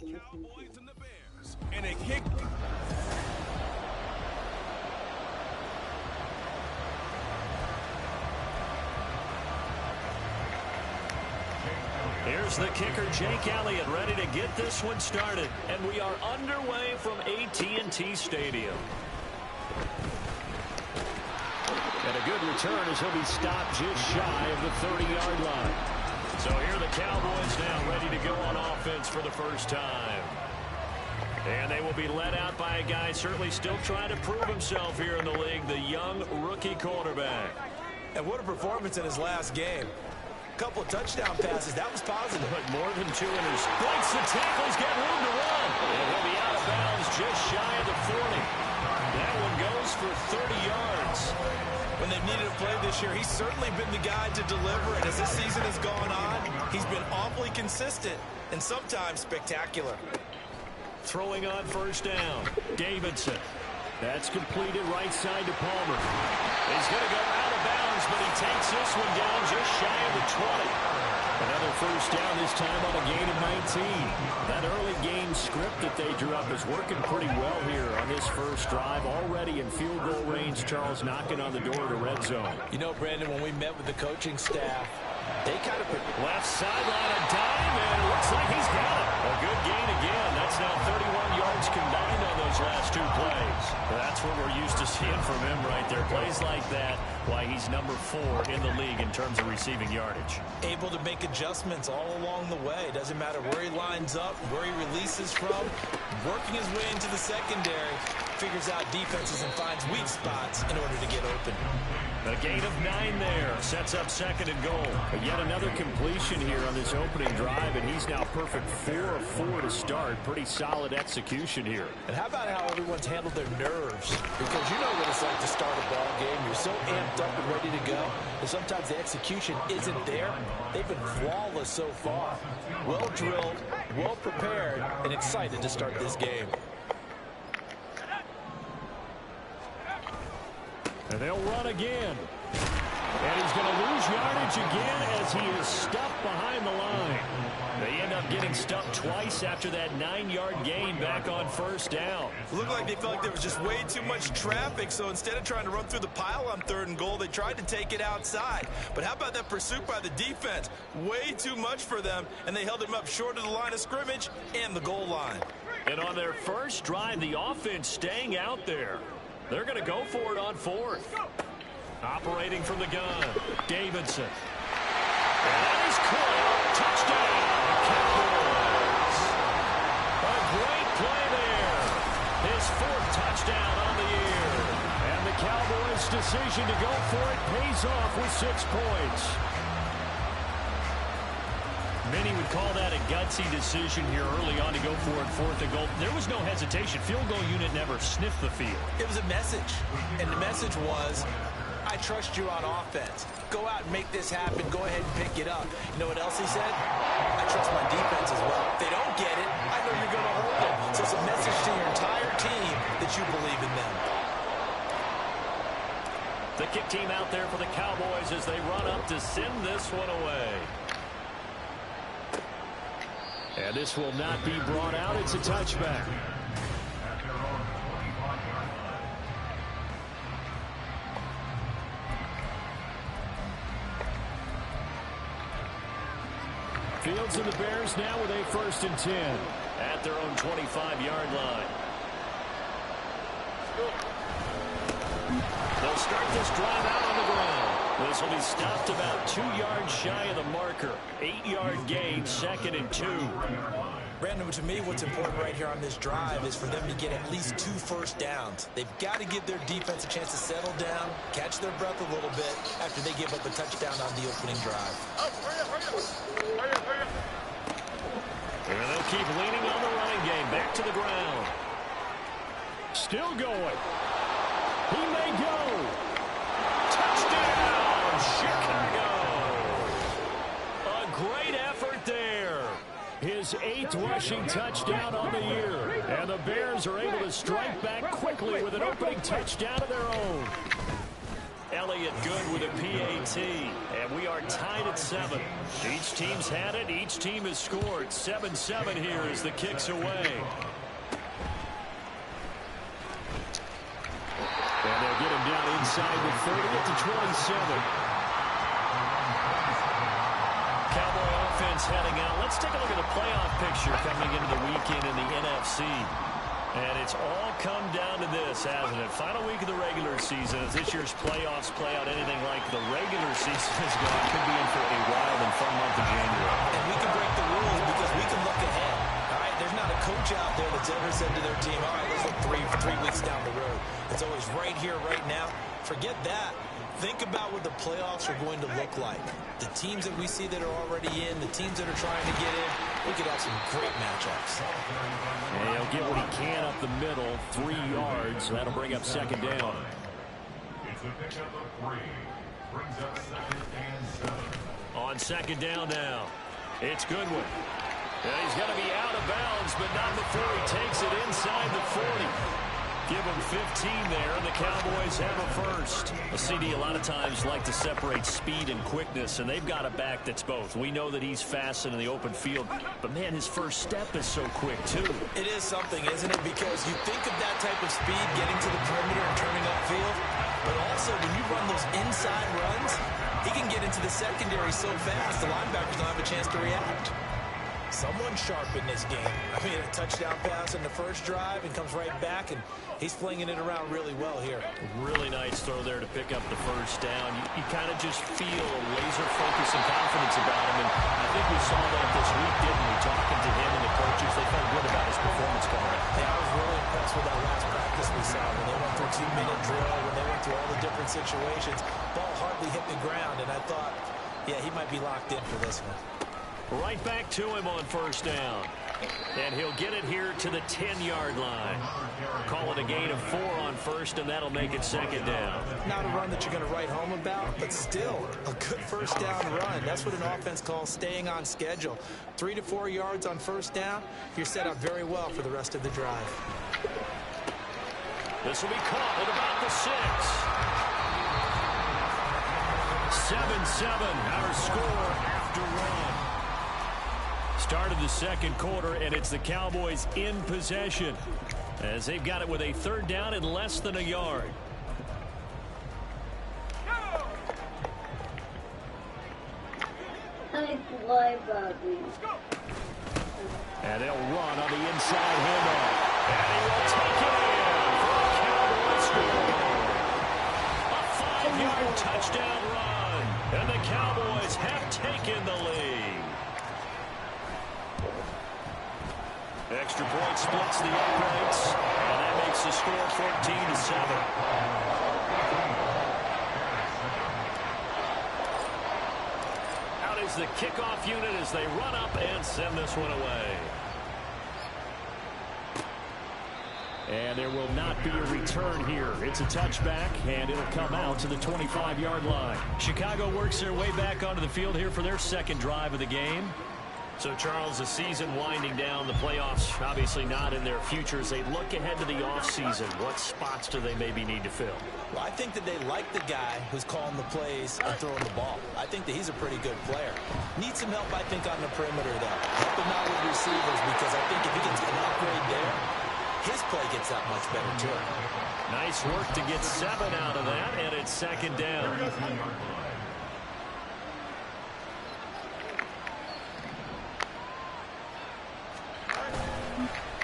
Cowboys and the Bears. And a kick. Here's the kicker, Jake Elliott, ready to get this one started. And we are underway from AT&T Stadium. And a good return as he'll be stopped just shy of the 30-yard line. So here are the Cowboys now ready to go on offense for the first time. And they will be led out by a guy certainly still trying to prove himself here in the league, the young rookie quarterback. And what a performance in his last game. Couple of touchdown passes. That was positive. But more than 2 innings. Breaks the tackle. He's got room to run. And he'll be out of bounds just shy of the 40. That one goes for 30 yards. When they've needed a play this year, he's certainly been the guy to deliver. And as this season has gone on, he's been awfully consistent and sometimes spectacular. Throwing on first down. Davidson. That's completed right side to Palmer. He's going to go out of bounds, but he takes this one down just shy of the 20. Another first down, this time on a gain of 19. That early game script that they drew up is working pretty well here on this first drive. Already in field goal range, Charles knocking on the door to red zone. You know, Brandon, when we met with the coaching staff, they kind of put left sideline a dime, and it looks like he's got it. A good gain again. That's now 31 yards combined on those last 2 plays. That's what we're used to seeing from him right there. Plays like that, why he's number 4 in the league in terms of receiving yardage. Able to make adjustments all along the way. Doesn't matter where he lines up, where he releases from. Working his way into the secondary, figures out defenses and finds weak spots in order to get open. A gain of 9 there. Sets up second and goal. But yet another completion here on this opening drive, and he's now perfect 4 of 4 to start. Pretty solid execution here. And how about how everyone's handled their nerves? Because you know what it's like to start a ball game. You're so amped up and ready to go. And sometimes the execution isn't there. They've been flawless so far. Well drilled, well prepared, and excited to start this game. And they'll run again. And he's going to lose yardage again as he is stuffed behind the line. They end up getting stuffed twice after that 9-yard gain back on first down. It looked like they felt like there was just way too much traffic, so instead of trying to run through the pile on 3rd and goal, they tried to take it outside. But how about that pursuit by the defense? Way too much for them, and they held him up short of the line of scrimmage and the goal line. And on their first drive, the offense staying out there. They're going to go for it on 4th. Operating from the gun, Davidson. And he's caught. Touchdown, Cowboys. A great play there. His 4th touchdown on the year. And the Cowboys' decision to go for it pays off with 6 points. Many would call that a gutsy decision here early on to go for it 4th and goal. There was no hesitation. Field goal unit never sniffed the field. It was a message, and the message was, I trust you on offense. Go out and make this happen. Go ahead and pick it up. You know what else he said? I trust my defense as well. If they don't get it, I know you're going to hold it. So it's a message to your entire team that you believe in them. The kick team out there for the Cowboys as they run up to send this one away. And this will not be brought out. It's a touchback. Fields and the Bears now with a 1st and 10 at their own 25-yard line. They'll start this drive out on the ground. This will be stopped about 2 yards shy of the marker. 8-yard gain, 2nd and 2. Brandon, to me, what's important right here on this drive is for them to get at least 2 first downs. They've got to give their defense a chance to settle down, catch their breath a little bit after they give up a touchdown on the opening drive. And they'll keep leaning on the running game. Back to the ground. Still going. He may go. Touchdown, Chicago. A great effort there. His 8th rushing touchdown on the year. And the Bears are able to strike back quickly with an opening touchdown of their own. Elliott good with a PAT. And we are tied at 7. Each team's had it. Each team has scored. 7-7 here as the kick's away. And they'll get him down inside the 30 to 27. Cowboy offense heading out. Let's take a look at the playoff picture coming into the weekend in the NFC. And it's all come down to this, hasn't it? Final week of the regular season. As this year's playoffs play out anything like the regular season has gone, could be in for a wild and fun month of January. And we can break the rules because we can look ahead. All right, there's not a coach out there that's ever said to their team, all right, let's look three weeks down the road. It's always right here, right now. Forget that. Think about what the playoffs are going to look like. The teams that we see that are already in, the teams that are trying to get in, we could have some great matchups. And he'll get what he can up the middle, 3 yards. That'll bring up second down. It's a pickup of 3. Brings up 2nd and 7. On second down now, it's Goodwin. And he's going to be out of bounds, but not before he takes it inside the 40. Give him 15 there, and the Cowboys have a first. A CD a lot of times like to separate speed and quickness, and they've got a back that's both. We know that he's fast in the open field, but, man, his first step is so quick, too. It is something, isn't it? Because you think of that type of speed getting to the perimeter and turning upfield, but also when you run those inside runs, he can get into the secondary so fast, the linebackers don't have a chance to react. Someone sharp in this game. I mean, a touchdown pass in the first drive and comes right back, and he's flinging it around really well here. Really nice throw there to pick up the first down. You kind of just feel a laser focus and confidence about him, and I think we saw that this week, didn't we? Talking to him and the coaches, they felt good about his performance coming out. Yeah, I was really impressed with that last practice we saw when they went through 2-minute drill, when they went through all the different situations. Ball hardly hit the ground, and I thought, yeah, he might be locked in for this one. Right back to him on first down. And he'll get it here to the 10-yard line. Call it a gain of 4 on first, and that'll make it second down. Not a run that you're going to write home about, but still a good first down run. That's what an offense calls staying on schedule. 3 to 4 yards on first down, you're set up very well for the rest of the drive. This will be caught at about the 6. 7-7, our score after one. Start of the second quarter, and it's the Cowboys in possession as they've got it with a third down and less than a yard. And they'll run on the inside handoff. And he will take it in for a Cowboys score. A 5-yard touchdown run. And the Cowboys have taken the lead. Extra point splits the uprights, and that makes the score 14-7. Out is the kickoff unit as they run up and send this one away. And there will not be a return here. It's a touchback, and it'll come out to the 25-yard line. Chicago works their way back onto the field here for their second drive of the game. So, Charles, the season winding down, the playoffs obviously not in their future. As they look ahead to the offseason, what spots do they maybe need to fill? Well, I think that they like the guy who's calling the plays and throwing the ball. I think that he's a pretty good player. Needs some help, I think, on the perimeter, though. Help him out with receivers, because I think if he gets an upgrade there, his play gets that much better, too. Nice work to get 7 out of that, and it's second down.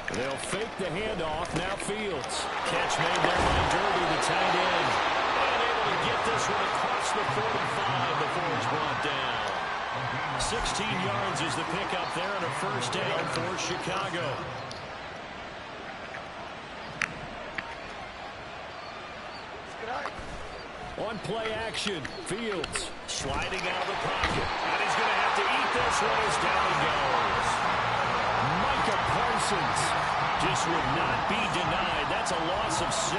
They'll fake the handoff. Now Fields. Catch made there by Derby, the tight end. And able to get this one across the 45 before it's brought down. 16 yards is the pickup there and a first down for Chicago. On play action, Fields sliding out of the pocket. And he's going to have to eat this one as down he goes. Micah Parsons just would not be denied. That's a loss of 7.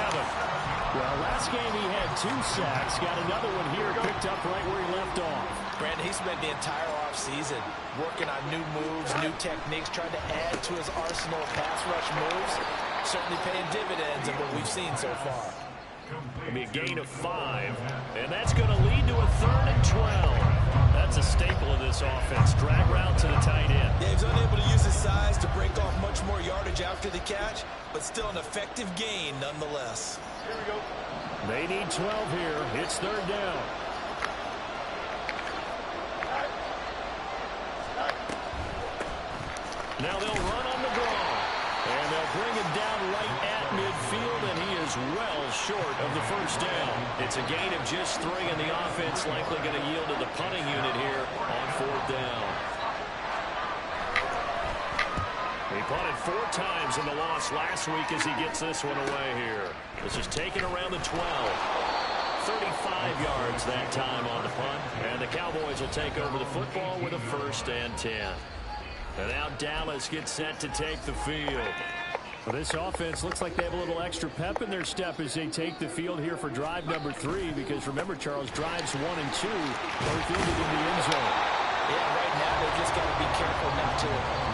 Well, last game he had 2 sacks. Got another one here picked up right where he left off. Brandon, he spent the entire offseason working on new moves, new techniques, trying to add to his arsenal of pass rush moves. Certainly paying dividends in what we've seen so far. It'll be a gain of 5, and that's going to lead to a 3rd and 12. That's a staple of this offense. Drag route to the tight end. Yeah, he's unable to use his size to break off much more yardage after the catch, but still an effective gain nonetheless. Here we go. They need 12 here. It's third down. Now they'll run on the draw. And they'll bring him down right at midfield, and he is well short of the first down. It's a gain of just 3, and the offense likely going to yield to the punting unit here on fourth down. He punted 4 times in the loss last week as he gets this one away here. This is taken around the 12. 35 yards that time on the punt, and the Cowboys will take over the football with a 1st and 10. And now Dallas gets set to take the field. Well, this offense looks like they have a little extra pep in their step as they take the field here for drive number 3, because remember, Charles, drives 1 and 2 both ended in the end zone. Yeah, right now they've just got to be careful not to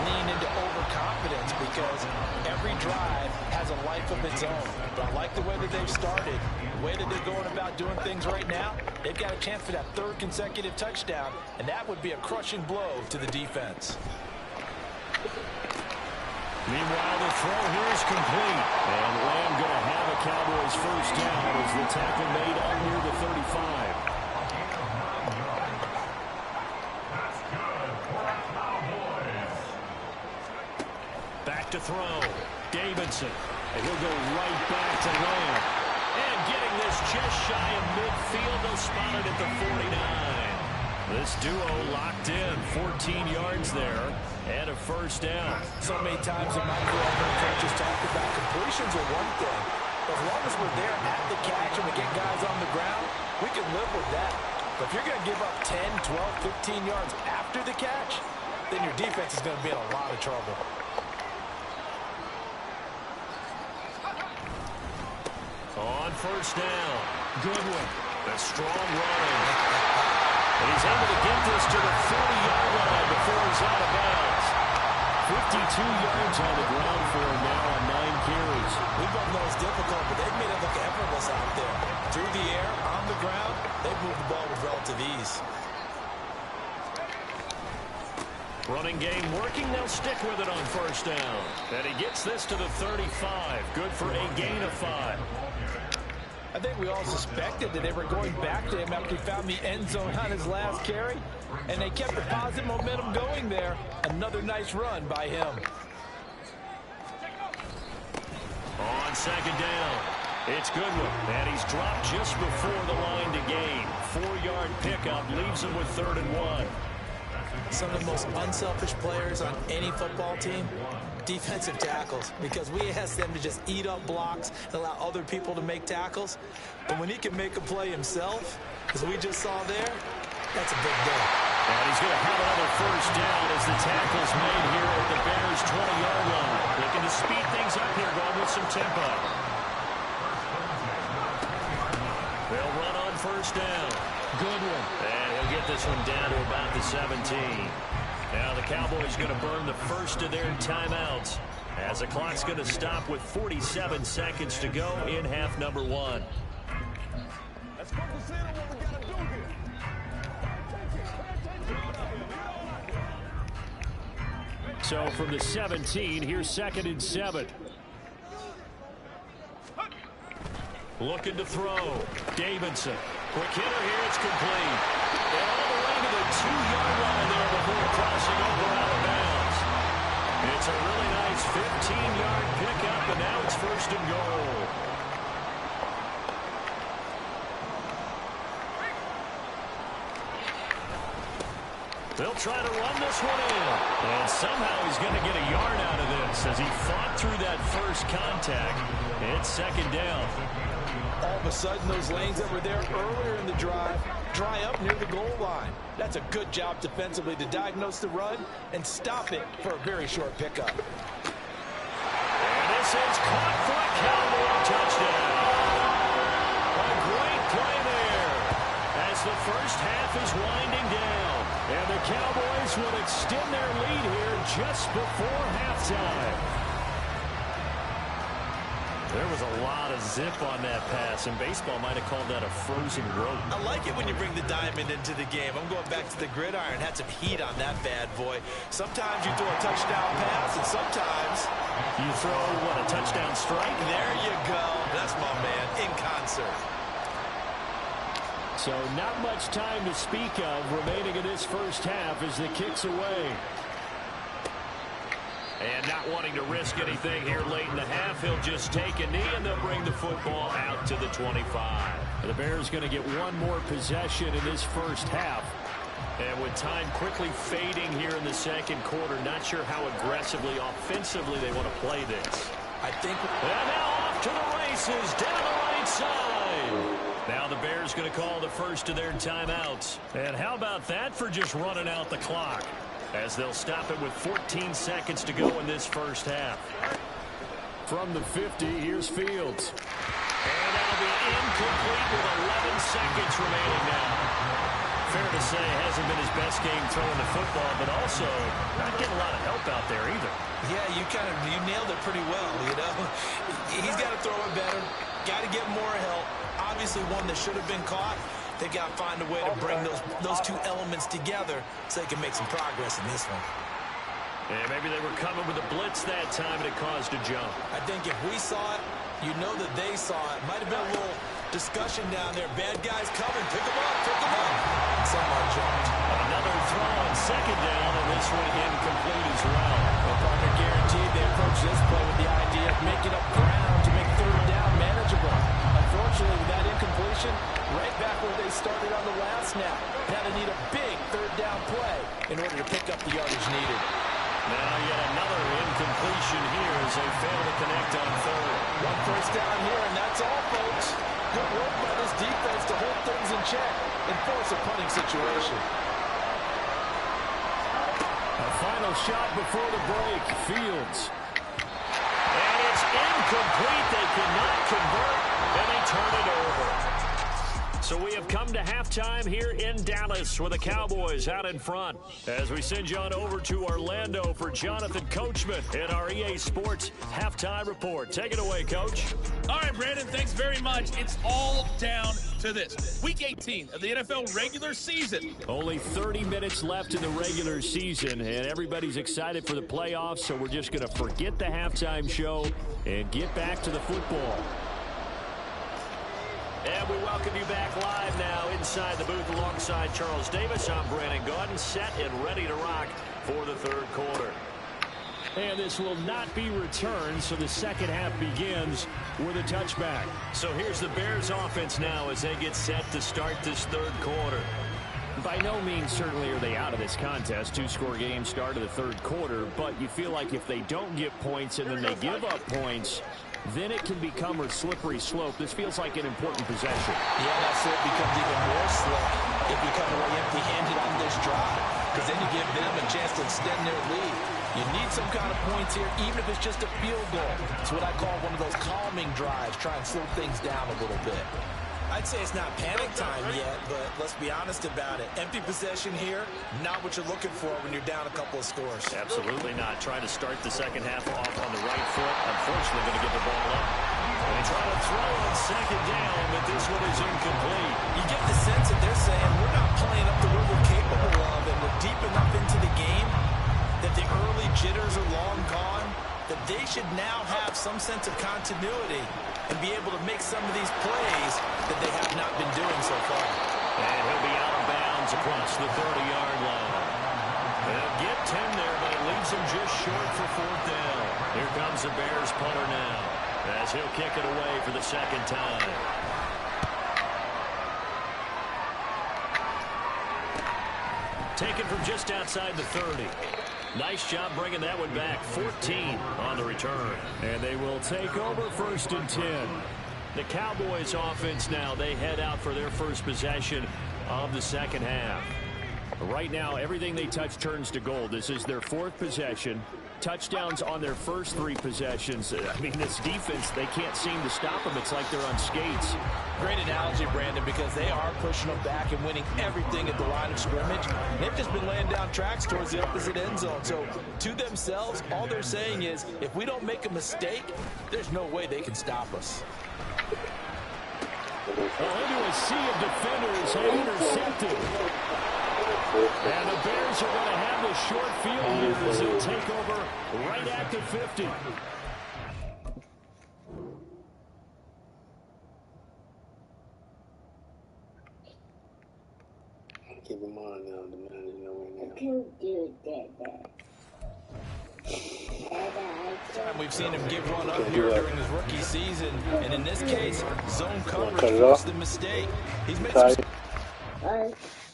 lean into overconfidence, because every drive has a life of its own. But I like the way that they've started, the way that they're going about doing things right now. They've got a chance for that 3rd consecutive touchdown, and that would be a crushing blow to the defense. Meanwhile, the throw here is complete. And Lamb going to have a Cowboys first down as the tackle made up near the 35. Back to throw. Davidson. And he'll go right back to Lamb. And getting this just shy of midfield. They'll spot it at the 49. This duo locked in, 14 yards there, and a first down. So many times in my career, coaches talk about completions are one thing. As long as we're there at the catch and we get guys on the ground, we can live with that. But if you're going to give up 10, 12, 15 yards after the catch, then your defense is going to be in a lot of trouble. On first down, Goodwin. A strong run. And he's able to get this to the 40-yard line before he's out of bounds. 52 yards on the ground for him now on 9 carries. We both know it's difficult, but they've made it look effortless out there. Through the air, on the ground, they've moved the ball with relative ease. Running game working. They'll stick with it on first down. And he gets this to the 35. Good for a gain of 5. I think we all suspected that they were going back to him after he found the end zone on his last carry, and they kept the positive momentum going there. Another nice run by him. On second down, it's Goodwin, and he's dropped just before the line to gain. 4-yard pickup leaves him with 3rd and 1. Some of the most unselfish players on any football team, defensive tackles, because we ask them to just eat up blocks and allow other people to make tackles. But when he can make a play himself, as we just saw there, that's a big day. And he's going to have another first down as the tackle's made here at the Bears' 20-yard line. Looking to speed things up here, going with some tempo. They'll run on first down. Goodwin. And he'll get this one down to about the 17. Now the Cowboys going to burn the first of their timeouts as the clock's going to stop with 47 seconds to go in half number 1. Let's focus in on what we got to do here. So from the 17, here's 2nd and 7. Looking to throw. Davidson. Quick hitter here. It's complete. And all the way to the 2-yard line there before crossing over out of bounds. It's a really nice 15-yard pickup, and now it's 1st and goal. They'll try to run this one in. And somehow he's going to get a yard out of this as he fought through that first contact. It's 2nd down. All of a sudden, those lanes that were there earlier in the drive dry up near the goal line. That's a good job defensively to diagnose the run and stop it for a very short pickup. And this is caught for a Cowboy touchdown. A great play there as the first half is winding down. And the Cowboys will extend their lead here just before halftime. There was a lot of zip on that pass, and baseball might have called that a frozen rope. I like it when you bring the diamond into the game. I'm going back to the gridiron. Had some heat on that bad boy. Sometimes you throw a touchdown pass, and sometimes you throw, what, a touchdown strike? There you go. That's my man, in concert. So not much time to speak of remaining in this first half as the kick's away. And not wanting to risk anything here late in the half, he'll just take a knee, and they'll bring the football out to the 25. The Bears going to get one more possession in this first half. And with time quickly fading here in the second quarter, not sure how aggressively, offensively they want to play this. I think... And now off to the races, down the right side. Now the Bears going to call the first of their timeouts. And how about that for just running out the clock? As they'll stop it with 14 seconds to go in this first half. From the 50, here's Fields. And that'll be incomplete with 11 seconds remaining now. Fair to say, hasn't been his best game throwing the football, but also not getting a lot of help out there either. Yeah, you nailed it pretty well, you know. He's got to throw it better. Got to get more help. Obviously one that should have been caught. They've got to find a way to bring those two elements together so they can make some progress in this one. And maybe they were coming with a blitz that time, and it caused a jump. I think if we saw it, you know that they saw it. Might have been a little discussion down there. Bad guys coming. Pick them up. Pick them up. Someone jumped. Another throw on second down, and this one incomplete as well. Well, partner, guaranteed they approach this play with the idea of making up ground to make third down manageable. Unfortunately, with that incompletion, right back where they started on the last snap. Now they need a big third down play in order to pick up the yardage needed. Now yet another incompletion here as they fail to connect on third. One first down here, and that's all, folks. Good work by this defense to hold things in check and force a punting situation. A final shot before the break. Fields. And it's incomplete. They cannot convert, and they turn it over. So we have come to halftime here in Dallas with the Cowboys out in front. As we send you on over to Orlando for Jonathan Coachman in our EA Sports Halftime Report. Take it away, Coach. All right, Brandon, thanks very much. It's all down to this. Week 18 of the NFL regular season. Only 30 minutes left in the regular season, and everybody's excited for the playoffs, so we're just going to forget the halftime show and get back to the football. And we welcome you back live now inside the booth alongside Charles Davis. I'm Brandon Gaudin, set and ready to rock for the third quarter. And this will not be returned, so the second half begins with a touchback. So here's the Bears offense now as they get set to start this third quarter. By no means certainly are they out of this contest. Two-score game start of the third quarter, but you feel like if they don't get points and then they give up points, then it can become a slippery slope. This feels like an important possession. Yeah, that slope becomes even more slow if you come away empty-handed on this drive, because then you give them a chance to extend their lead. You need some kind of points here, even if it's just a field goal. It's what I call one of those calming drives, try and slow things down a little bit. I'd say it's not panic time yet, but let's be honest about it. Empty possession here, not what you're looking for when you're down a couple of scores. Absolutely not. Trying to start the second half off on the right foot. Unfortunately, going to give the ball up. And they try to throw on second down, but this one is incomplete. You get the sense that they're saying we're not playing up to what we're capable of, and we're deep enough into the game that the early jitters are long gone, that they should now have some sense of continuity and be able to make some of these plays that they have not been doing so far. And he'll be out of bounds across the 30-yard line. They'll get 10 there, but it leaves him just short for fourth down. Here comes the Bears punter now as he'll kick it away for the second time. Taken from just outside the 30. Nice job bringing that one back. 14 on the return. And they will take over first and 10. The Cowboys offense now, they head out for their first possession of the second half. Right now, everything they touch turns to gold. This is their 4th possession. Touchdowns on their first 3 possessions. I mean, this defense, they can't seem to stop them. It's like they're on skates. Great analogy, Brandon, because they are pushing them back and winning everything at the line of scrimmage. They've just been laying down tracks towards the opposite end zone. So to themselves, all they're saying is, if we don't make a mistake, there's no way they can stop us. Well, into a sea of defenders have intercepted. And the Bears are going to have a short field here as they'll take over right at the 50. Keep in mind now, the man is nowhere near. I can't do that. We've seen him give one up here during his rookie season, and in this case, zone coverage forced the mistake. He's made some...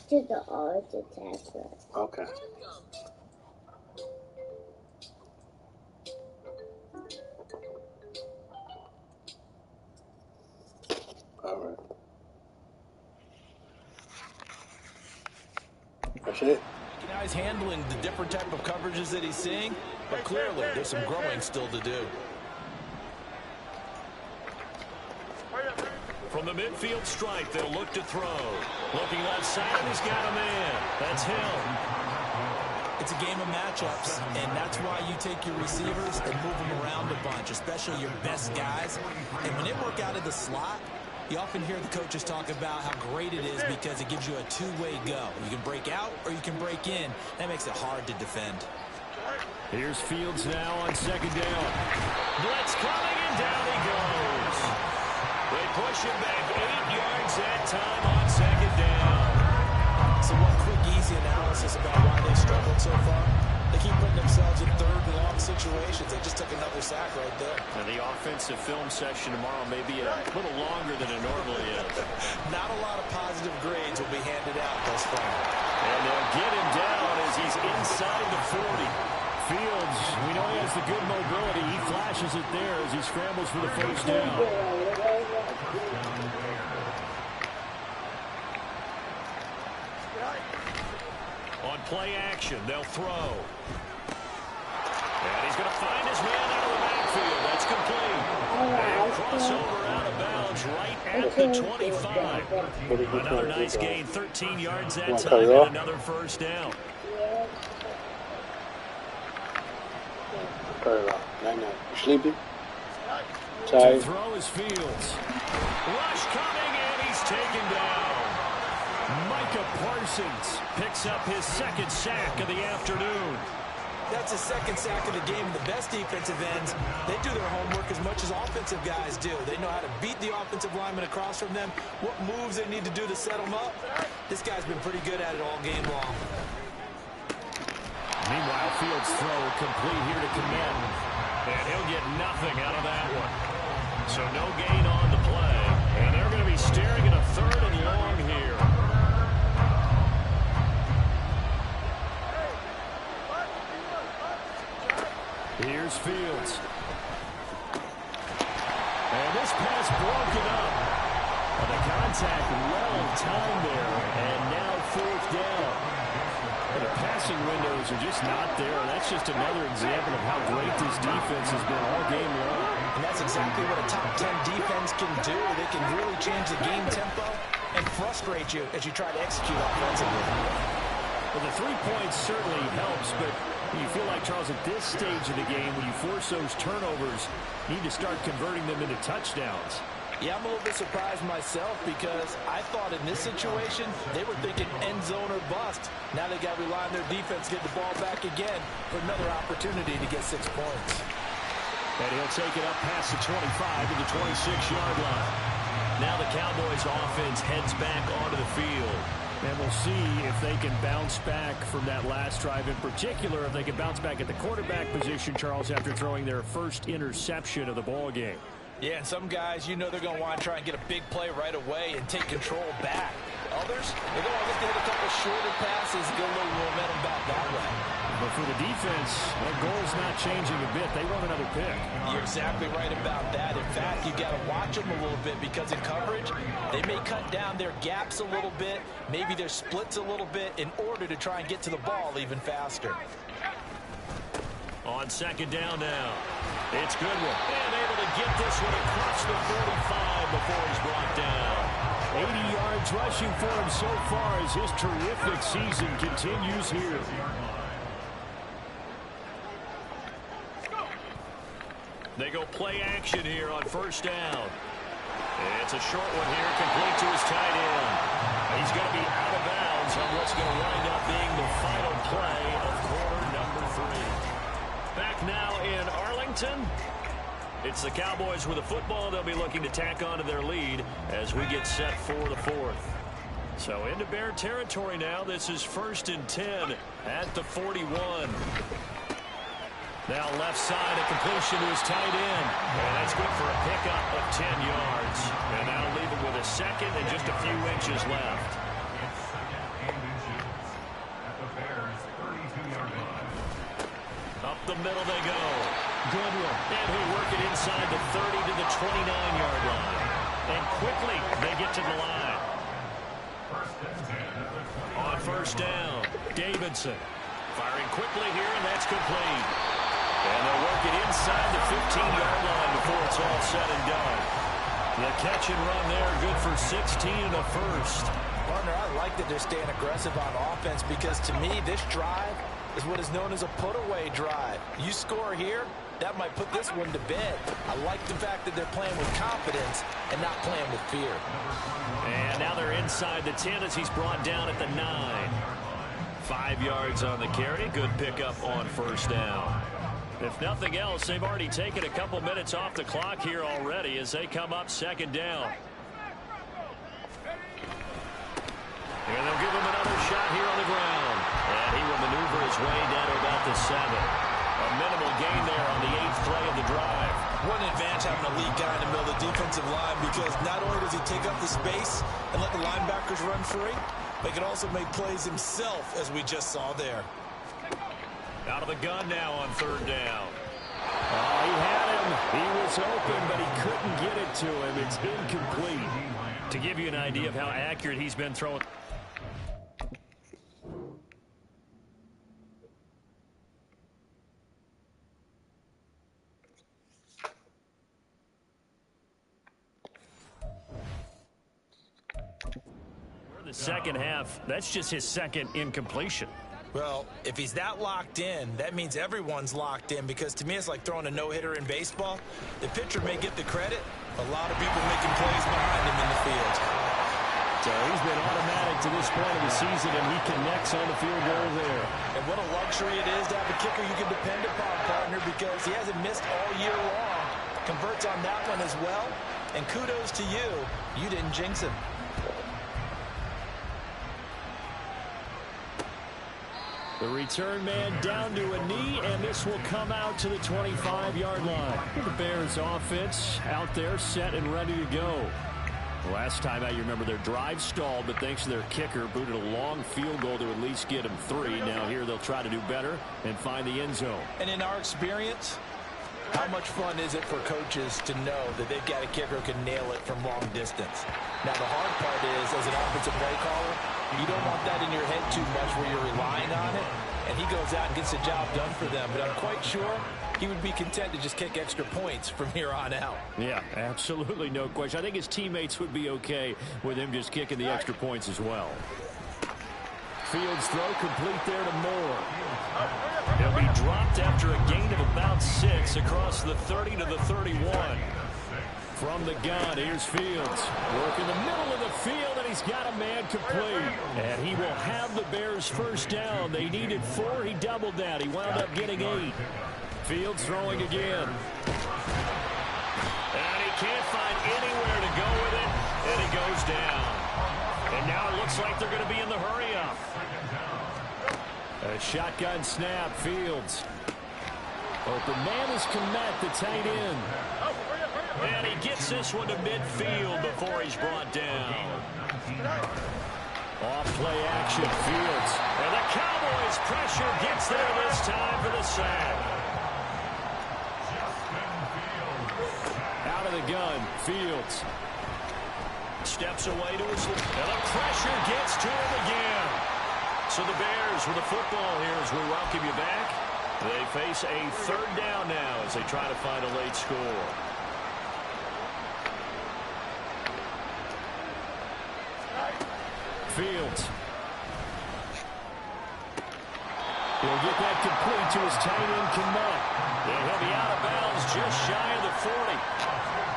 To the odds attacker. Okay. All right. That's it. Now he's handling the different type of coverages that he's seeing, but clearly there's some growing still to do. From the midfield stripe, they'll look to throw. Looking left side, he's got a man. That's Hill. It's a game of matchups, and that's why you take your receivers and move them around a bunch, especially your best guys. And when they work out of the slot, you often hear the coaches talk about how great it is because it gives you a two-way go. You can break out or you can break in. That makes it hard to defend. Here's Fields now on 2nd down. Blitz coming, and down he goes. They push him back 8 yards that time on 2nd down. So one quick, easy analysis about why they struggled so far. They keep putting themselves in 3rd and long situations. They just took another sack right there. And the offensive film session tomorrow may be a little longer than it normally is. Not a lot of positive grades will be handed out thus far. And they'll get him down as he's inside the 40. Fields, we know he has the good mobility. He flashes it there as he scrambles for the 1st down. On play action, they'll throw. And he's going to find his man out of the backfield. That's complete. And crossover out of bounds right at the 25. Another nice gain, 13 yards that time, and another 1st down. You sleepy? To throw his Fields. Rush coming, and he's taken down. Micah Parsons picks up his 2nd sack of the afternoon. That's his 2nd sack of the game. The best defensive ends, they do their homework as much as offensive guys do. They know how to beat the offensive lineman across from them, what moves they need to do to set them up. This guy's been pretty good at it all game long. Meanwhile, Fields' throw complete here to Komet. And he'll get nothing out of that one. So no gain on the play. And they're going to be staring at a 3rd and long here. Here's Fields. And this pass broken up. And the contact well timed there. And now 4th down. And the passing windows are just not there. And that's just another example of how great this defense has been all game long. And that's exactly what a top 10 defense can do. They can really change the game tempo and frustrate you as you try to execute offensively. Well, the 3 points certainly helps, but you feel like, Charles, at this stage of the game, when you force those turnovers, you need to start converting them into touchdowns. Yeah, I'm a little bit surprised myself because I thought in this situation, they were thinking end zone or bust. Now they got to rely on their defense to get the ball back again for another opportunity to get 6 points. And he'll take it up past the 25 to the 26-yard line. Now the Cowboys offense heads back onto the field. And we'll see if they can bounce back from that last drive, in particular if they can bounce back at the quarterback position, Charles, after throwing their first interception of the ball game. Yeah, and some guys, you know they're going to want to try and get a big play right away and take control back. Others, they're going to look to hit a couple shorter passes and get a little momentum back that way. But for the defense, that goal's not changing a bit. They want another pick. You're exactly right about that. In fact, you got to watch them a little bit because in coverage, they may cut down their gaps a little bit, maybe their splits a little bit in order to try and get to the ball even faster. On second down now, it's Goodwin. And able to get this one across the 45 before he's brought down. 80 yards rushing for him so far as his terrific season continues here. They go play action here on first down. It's a short one here, complete to his tight end. He's going to be out of bounds on what's going to wind up being the final play of quarter number 3. Back now in Arlington. It's the Cowboys with the football. They'll be looking to tack onto their lead as we get set for the 4th. So into Bear territory now. This is 1st and 10 at the 41. Now left side, a completion to his tight end. And that's good for a pickup of 10 yards. And that'll leave him with a second and just a few inches left. Up the middle they go. Goodwin. And he'll work it inside the 30 to the 29-yard line. And quickly they get to the line. On first down, Davidson. Firing quickly here, and that's complete. And they'll work it inside the 15-yard line before it's all said and done. The catch and run there, good for 16 and a first. Partner, I like that they're staying aggressive on offense because to me, this drive is what is known as a put-away drive. You score here, that might put this one to bed. I like the fact that they're playing with confidence and not playing with fear. And now they're inside the 10 as he's brought down at the 9. 5 yards on the carry. Good pickup on first down. If nothing else, they've already taken a couple minutes off the clock here already as they come up second down. And they'll give him another shot here on the ground. And he will maneuver his way down to about the 7. A minimal gain there on the 8th play of the drive. What an advantage having a lead guy in the middle of the defensive line because not only does he take up the space and let the linebackers run free, but he can also make plays himself, as we just saw there. Out of the gun now on third down. Oh, he had him. He was open, but he couldn't get it to him. It's incomplete. To give you an idea of how accurate he's been throwing. The second half, that's just his second incompletion. Well, if he's that locked in, that means everyone's locked in because to me it's like throwing a no-hitter in baseball. The pitcher may get the credit, a lot of people making plays behind him in the field. So he's been automatic to this point of the season, and he connects on the field goal there. And what a luxury it is to have a kicker you can depend upon, partner, because he hasn't missed all year long. Converts on that one as well. And kudos to you. You didn't jinx him. The return man down to a knee, and this will come out to the 25-yard line. The Bears offense out there set and ready to go. Last time out, you remember their drive stalled, but thanks to their kicker, booted a long field goal to at least get them 3. Now here they'll try to do better and find the end zone. And in our experience, how much fun is it for coaches to know that they've got a kicker who can nail it from long distance? Now the hard part is, as an offensive play caller, you don't want that in your head too much where you're relying on it, and he goes out and gets the job done for them. But I'm quite sure he would be content to just kick extra points from here on out. Yeah, absolutely no question. I think his teammates would be okay with him just kicking the extra points as well. Fields throw complete there to Moore. He'll be dropped after a gain of about 6 across the 30 to the 31. From the gun, here's Fields. Work in the middle of the field, and he's got a man complete. And he will have the Bears first down. They needed 4. He doubled that. He wound up getting 8. Fields throwing again. And he can't find anywhere to go with it, and he goes down. And now it looks like they're going to be in the hurry-up. A shotgun snap, Fields. Open man is Kmet, the tight end. And he gets this one to midfield before he's brought down. Off play action, Fields. And the count Cowboys pressure gets there this time for the sack. Out of the gun, Fields. Steps away to his left. And the pressure gets to him again. So the Bears with the football here as we welcome you back. They face a third down now as they try to find a late score. Fields. He'll get that complete to his tight end, Kmet. And he'll be out of bounds just shy of the 40.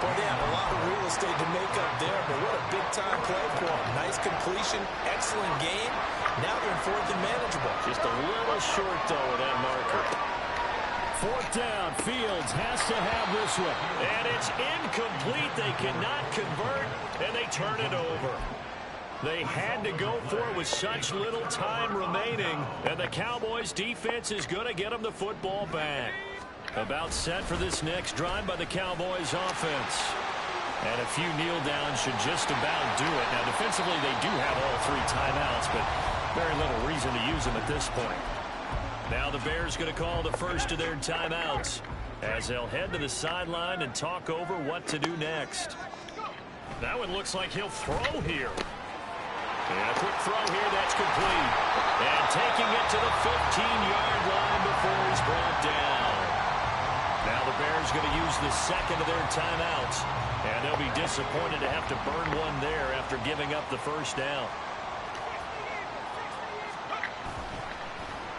Boy, they have a lot of real estate to make up there, but what a big-time play for them. Nice completion, excellent game. Now they're in fourth and manageable. Just a little short, though, of that marker. Fourth down, Fields has to have this one. And it's incomplete. They cannot convert, and they turn it over. They had to go for it with such little time remaining, and the Cowboys' defense is going to get them the football back. About set for this next drive by the Cowboys' offense. And a few kneel downs should just about do it. Now, defensively, they do have all three timeouts, but very little reason to use them at this point. Now the Bears going to call the first of their timeouts as they'll head to the sideline and talk over what to do next. That one looks like he'll throw here. And a quick throw here, that's complete. And taking it to the 15-yard line before he's brought down. Now the Bears going to use the second of their timeouts. And they'll be disappointed to have to burn one there after giving up the first down.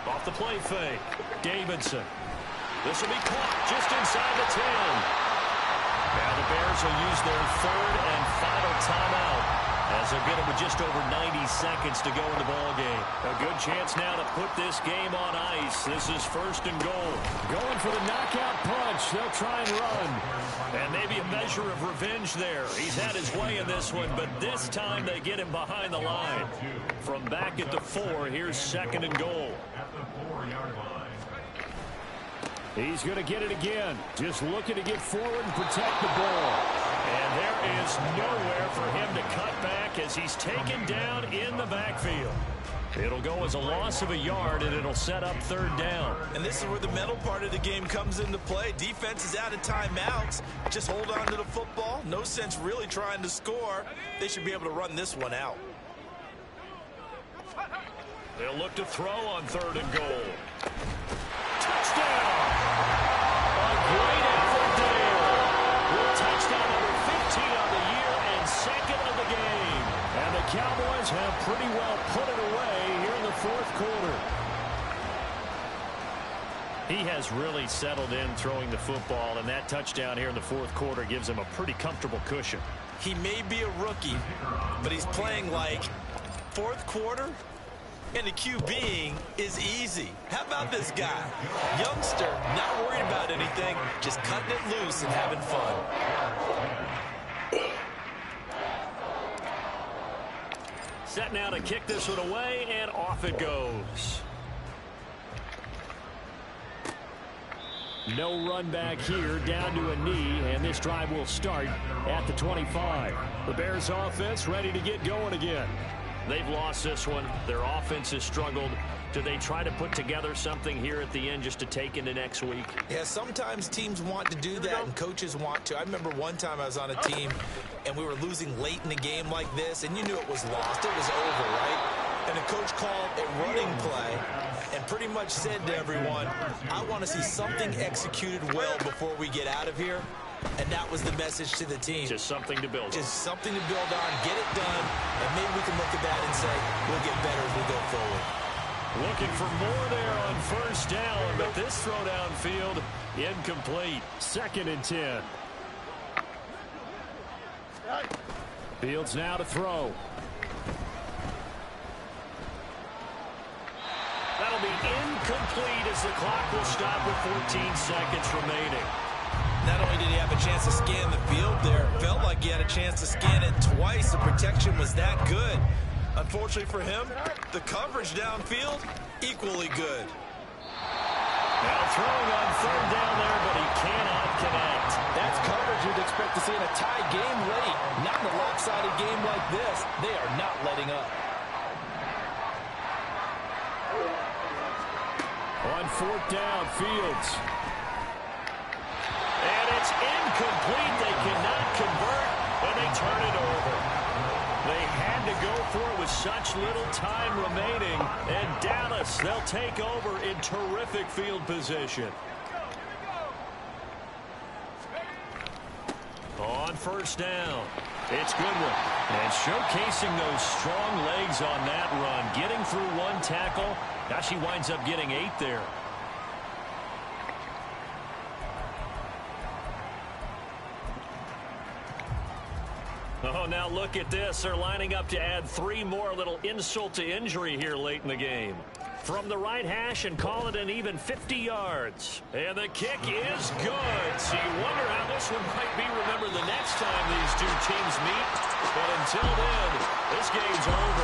Off the play fake, Davidson. This will be caught just inside the 10. Now the Bears will use their third and final timeout as they'll get it with just over 90 seconds to go in the ballgame. A good chance now to put this game on ice. This is first and goal. Going for the knockout punch. They'll try and run. And maybe a measure of revenge there. He's had his way in this one, but this time they get him behind the line. From back at the 4, here's second and goal. At the 4-yard line. He's going to get it again. Just looking to get forward and protect the ball. And there is nowhere for him to cut back as he's taken down in the backfield. It'll go as a loss of a yard, and it'll set up third down. And this is where the mental part of the game comes into play. Defense is out of timeouts. Just hold on to the football. No sense really trying to score. They should be able to run this one out. They'll look to throw on third and goal. Touchdown! A great effort there. With touchdown number 15 on the year and second of the game. And the Cowboys have pretty well put it away here in the fourth quarter. He has really settled in throwing the football, and that touchdown here in the fourth quarter gives him a pretty comfortable cushion. He may be a rookie, but he's playing like fourth quarter. And the QBing is easy. How about this guy? Youngster, not worried about anything, just cutting it loose and having fun. Set now to kick this one away, and off it goes. No run back here, down to a knee, and this drive will start at the 25. The Bears offense ready to get going again. They've lost this one. Their offense has struggled. Do they try to put together something here at the end just to take into next week? Yeah, sometimes teams want to do that and coaches want to. I remember one time I was on a team and we were losing late in the game like this, and you knew it was lost. It was over, right? And the coach called a running play and pretty much said to everyone, I want to see something executed well before we get out of here. And that was the message to the team. Just something to build on. Just something to build on, get it done, and maybe we can look at that and say, we'll get better as we go forward. Looking for more there on first down, but this throw downfield incomplete. Second and 10. Fields now to throw. That'll be incomplete as the clock will stop with 14 seconds remaining. Not only did he have a chance to scan the field there, felt like he had a chance to scan it twice. The protection was that good. Unfortunately for him, the coverage downfield, equally good. Now throwing on third down there, but he cannot connect. That's coverage you'd expect to see in a tie game late. Not in a lopsided game like this. They are not letting up. on fourth down. Fields. And it's incomplete. They cannot convert, and they turn it over. They had to go for it with such little time remaining. And Dallas, they'll take over in terrific field position. On first down, it's Goodwin. And showcasing those strong legs on that run. Getting through one tackle. Now she winds up getting 8 there. Oh, now look at this. They're lining up to add 3 more. Little insult to injury here late in the game. From the right hash and call it an even 50 yards. And the kick is good. So you wonder how this one might be remembered the next time these two teams meet. But until then, this game's over.